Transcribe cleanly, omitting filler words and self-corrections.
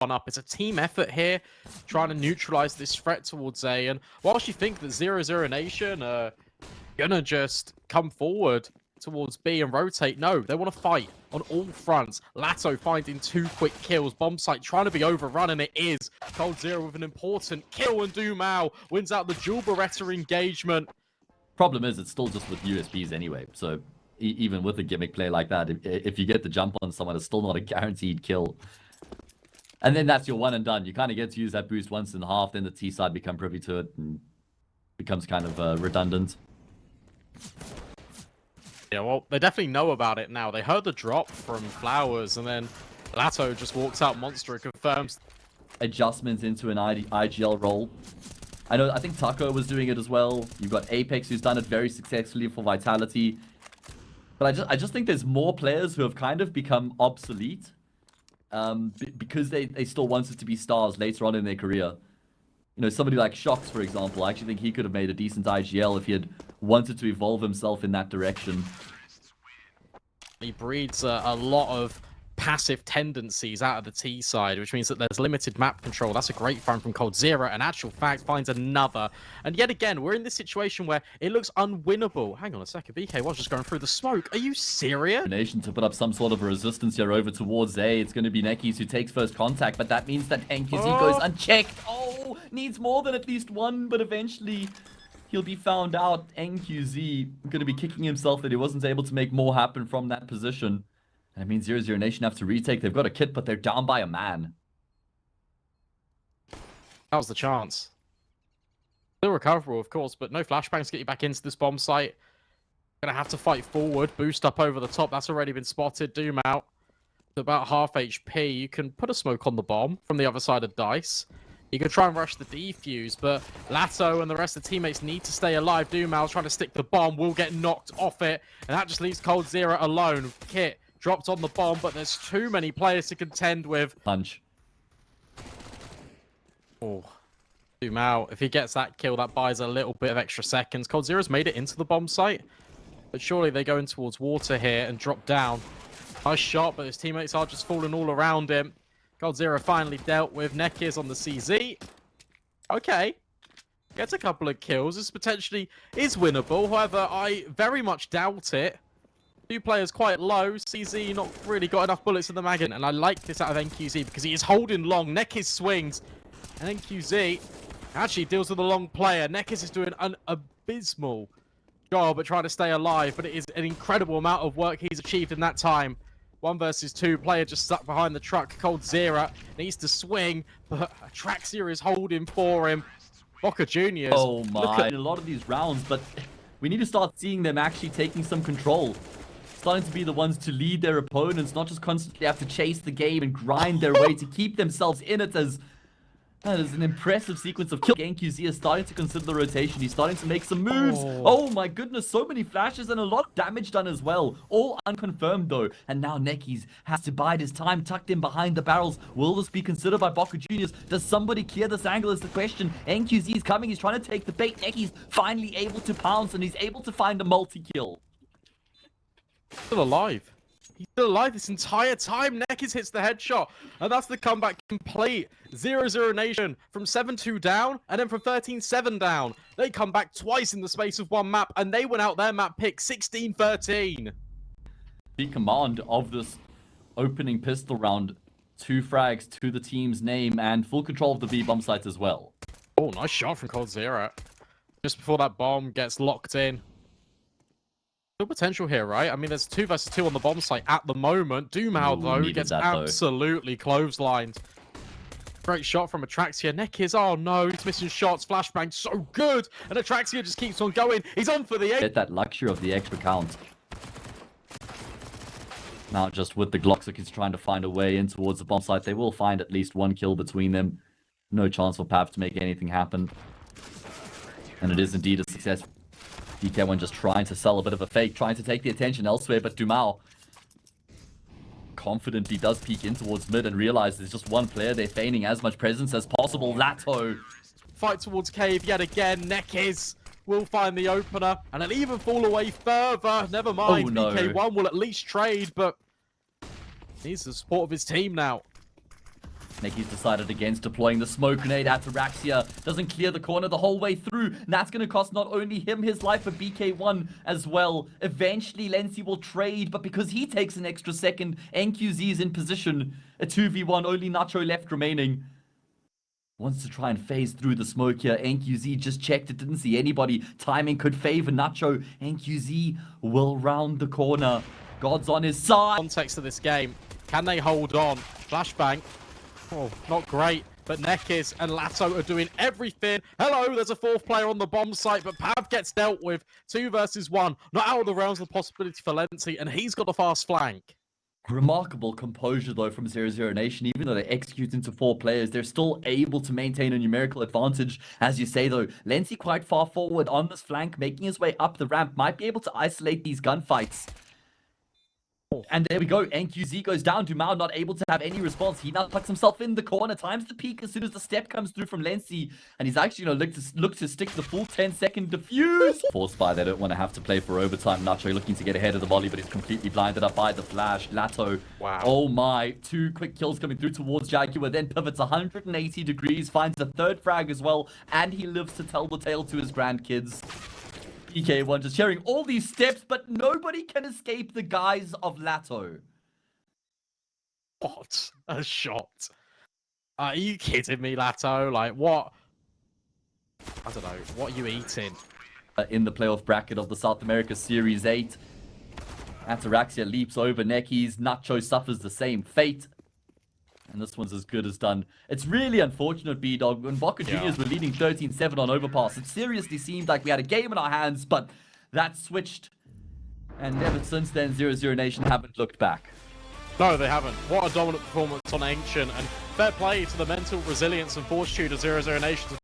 one up. It's a team effort here, trying to neutralize this threat towards A. And whilst you think that 00Nation are gonna just come forward towards B and rotate, no, they want to fight on all fronts. Lato finding 2 quick kills. Bomb site trying to be overrun, and it is. Cold Zero with an important kill, and Dumao wins out the dual Beretta engagement. Problem is, it's still just with USBs anyway, so even with a gimmick play like that, if you get the jump on someone, it's still not a guaranteed kill. And then that's your one and done. You kind of get to use that boost once in half, then the T side become privy to it, and becomes kind of redundant. Yeah, well, they definitely know about it now. They heard the drop from Flowers, and then Lato just walks out monster and confirms. Adjustments into an IGL role. I think Taco was doing it as well. You've got Apex, who's done it very successfully for Vitality. But I just think there's more players who have kind of become obsolete because they still wanted to be stars later on in their career. You know, somebody like Shox, for example, I actually think he could have made a decent IGL if he had wanted to evolve himself in that direction. He breeds a lot of passive tendencies out of the T side, which means that there's limited map control. That's a great find from Cold Zero, and actual fact finds another. And yet again, we're in this situation where it looks unwinnable. Hang on a second, BK was just going through the smoke. Are you serious? Nation to put up some sort of a resistance here over towards A. It's going to be Nekis who takes first contact, but that means that NQZ goes unchecked. Oh, needs more than at least one, but eventually he'll be found out. NQZ going to be kicking himself that he wasn't able to make more happen from that position. And it means 00Nation have to retake. They've got a kit, but they're down by a man. That was the chance. Still recoverable, of course, but no flashbangs to get you back into this bomb site. Gonna have to fight forward. Boost up over the top. That's already been spotted. Doom out. It's about half HP. You can put a smoke on the bomb from the other side of Dice. You can try and rush the defuse, but Lato and the rest of the teammates need to stay alive. Dumal's trying to stick the bomb, will get knocked off it, and that just leaves Cold Zero alone. Kit dropped on the bomb, but there's too many players to contend with. Punch. Oh, Dumao, if he gets that kill, that buys a little bit of extra seconds. Cold Zero's made it into the bomb site, but surely they go in towards water here and drop down. Nice shot, but his teammates are just falling all around him. Cold Zero finally dealt with. Nekis on the CZ. Okay. Gets a couple of kills. This potentially is winnable. However, I very much doubt it. 2 players quite low. CZ not really got enough bullets in the mag. And I like this out of NQZ because he is holding long. Nekis swings. And NQZ actually deals with a long player. Nekis is doing an abysmal job at trying to stay alive. But it is an incredible amount of work he's achieved in that time. 1 versus 2, player just stuck behind the truck. Cold Zero needs to swing, but Atraxia is holding for him. Boca Juniors. Oh my. In a lot of these rounds, but we need to start seeing them actually taking some control. Starting to be the ones to lead their opponents, not just constantly have to chase the game and grind their way to keep themselves in it. As that is an impressive sequence of kills. NQZ is starting to consider the rotation. He's starting to make some moves. Oh my goodness, so many flashes and a lot of damage done as well. All unconfirmed though. And now Nekis has to bide his time, tucked in behind the barrels. Will this be considered by Boca Juniors? Does somebody clear this angle is the question. NQZ is coming. He's trying to take the bait. Nekis finally able to pounce, and he's able to find a multi-kill. Still alive. He's still alive this entire time. Nekis hits the headshot, and that's the comeback complete. 00Nation from 7-2 down, and then from 13-7 down. They come back twice in the space of 1 map, and they went out their map pick 16-13. The command of this opening pistol round. 2 frags to the team's name, and full control of the B bomb site as well. Oh, nice shot from Cold Zero. Just before that bomb gets locked in. Still potential here, right? I mean, there's 2 versus 2 on the bomb site at the moment. Dumao, though, gets absolutely clotheslined. Great shot from Atraxia. Nekis, oh no, he's missing shots. Flashbang, so good. And Atraxia just keeps on going. He's on for the 8. Get that luxury of the extra count. Now, just with the Glock, he's trying to find a way in towards the bomb site. They will find at least 1 kill between them. No chance for Pav to make anything happen. And it is indeed a success. DK1 just trying to sell a bit of a fake, trying to take the attention elsewhere, but Dumao confidently does peek in towards mid and realize there's just 1 player. They're feigning as much presence as possible. Lato. Fight towards cave yet again. Nekis will find the opener, and it'll even fall away further. Never mind. Oh, no. DK1 will at least trade, but needs the support of his team now. Necky's decided against deploying the smoke grenade. Ataraxia doesn't clear the corner the whole way through. And that's going to cost not only him his life, but BK1 as well. Eventually, Lency will trade, but because he takes an extra second, NQZ is in position. A 2v1, only Nacho left remaining. Wants to try and phase through the smoke here. NQZ just checked it, didn't see anybody. Timing could favor Nacho. NQZ will round the corner. God's on his side. Context of this game. Can they hold on? Flashbang. Oh, not great. But Nekis and Lato are doing everything. Hello, there's a fourth player on the bomb site, but Pav gets dealt with. 2 versus 1. Not out of the realms of the possibility for Lency, and he's got a fast flank. Remarkable composure, though, from 00Nation. Even though they execute into 4 players, they're still able to maintain a numerical advantage. As you say, though, Lency quite far forward on this flank, making his way up the ramp, might be able to isolate these gunfights. And there we go. NQZ goes down. Dumao not able to have any response. He now tucks himself in the corner. Times the peak as soon as the step comes through from Lency. And he's actually, look to stick the full 10-second defuse. Forced by, they don't want to have to play for overtime. Nacho looking to get ahead of the volley, but he's completely blinded up by the flash. Lato. Wow. Oh my. 2 quick kills coming through towards Jaguar. Then pivots 180 degrees. Finds the 3rd frag as well. And he lives to tell the tale to his grandkids. BK1 just sharing all these steps, but nobody can escape the guise of Lato. What a shot. Are you kidding me, Lato? Like, what? I don't know. What are you eating? In the playoff bracket of the South America Series 8, Ataraxia leaps over Necky's. Nacho suffers the same fate. And this one's as good as done. It's really unfortunate, B-Dog. When Boca Juniors were leading 13-7 on Overpass, it seriously seemed like we had a game in our hands, but that switched. And ever since then, 00Nation haven't looked back. No, they haven't. What a dominant performance on Ancient, and fair play to the mental resilience and fortitude of 00Nation.